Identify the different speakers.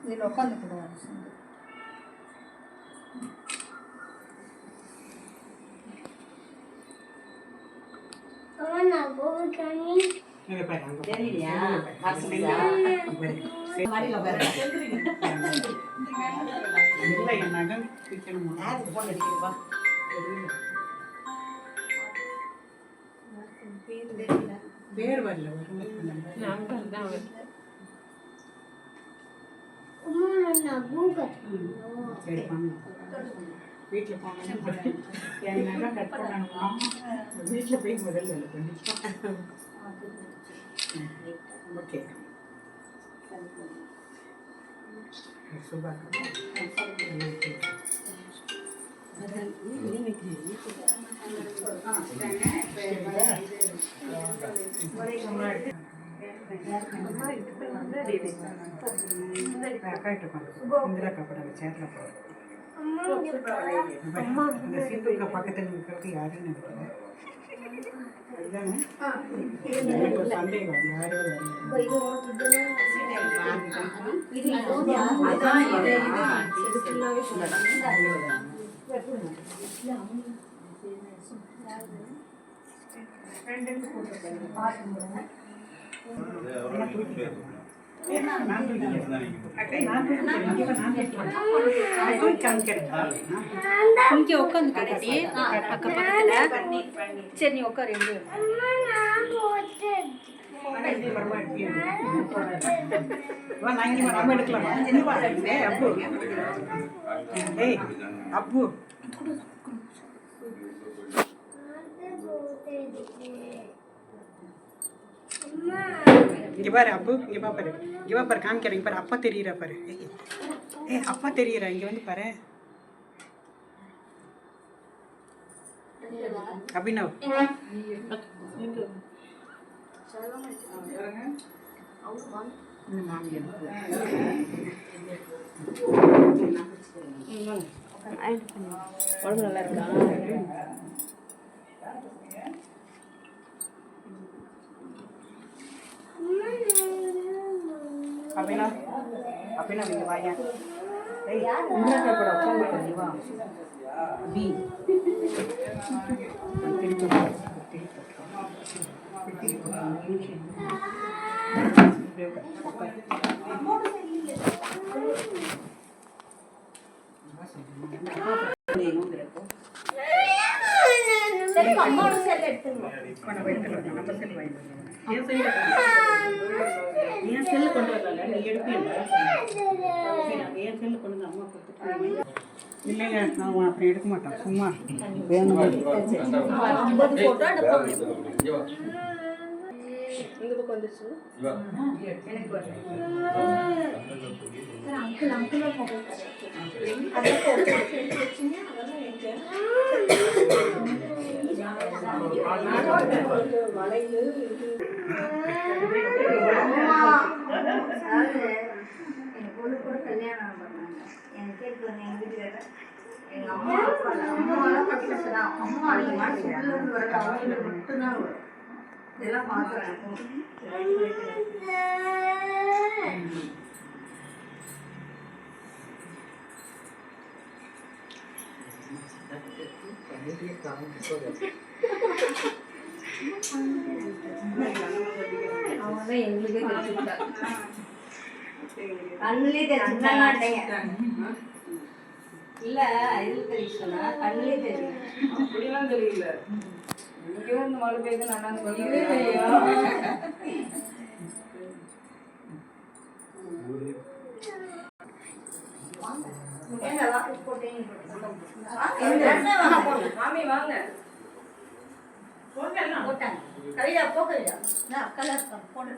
Speaker 1: இதில் உட்காந்துக்கூடாது. பேர் வரல வீட்டில் போனோம் என் நகை கட் பண்ணணுமா வீட்டில் போய் முதல் வேலை பண்ணிக்கலாம். ஓகே சுபாக்கு இந்திரா கப்பட சேட்டில் போகிறோம். அந்த சிந்துக்கு பக்கத்தில் இருக்கிறது யாருன்னு நினைக்கிறேன். அதுதானே சந்தேகம்
Speaker 2: இங்கே உட்காந்து கட்டி அக்க பக்கத்தில். சரி நீ உட்காரு.
Speaker 1: அப்பு இங்கே பாரு அப்பு, இங்கே பாரு, இங்கே பாரு காமிக்கிறேன். இங்கே பாரு அப்பா தெரியுறா பாரு. அப்பா தெரியுறா, இங்கே வந்து பாரு. அபினவ்
Speaker 2: உடம்பு நல்லா இருக்கா?
Speaker 1: அபினா அபினா இங்கே வாயா. இந்திரா கூட உட்காந்து வா. பி
Speaker 2: அம்மாவோட செல் எடுத்துருவோம்.
Speaker 1: என் செல்லு கொண்டு வரல, நீ எடுப்பீங்க. என் செல்லு கொண்டு வந்து அம்மா கொடுத்துட்டு. இல்லைங்க நான் அப்படி எடுக்க மாட்டேன், சும்மா வேணும்.
Speaker 2: இந்த பக்கம் வந்துருச்சு.
Speaker 3: கல்யாணம் பண்ணாங்க. எனக்கு கேட்டு வந்தேன் எங்கள் வீட்டுக்காரர். எங்கள் அம்மா அப்பா அம்மாவெல்லாம் பக்கத்து தான். அம்மா அதிகமாக சொல்லுறது வரல, அவங்களுக்கு மட்டும்தான் வரும். இதெல்லாம் பார்க்குறேன்.
Speaker 2: அவங்க தான் எங்களுக்கே தெரிஞ்சுக்கிட்டா.
Speaker 3: கண்ணுலேயே தெரிஞ்சுக்க மாட்டேங்க.
Speaker 2: இல்லை இது தெரியுதுன்னா கண்ணுலேயே தெரியும்.
Speaker 4: அப்படிலாம் தெரியல. இங்கே வந்து மழை பெய்யுது நல்லா தெரியும். மாமி வாங்க.
Speaker 3: போட்டாங்க கவிதா போக்கலையா? கலர் போட்டு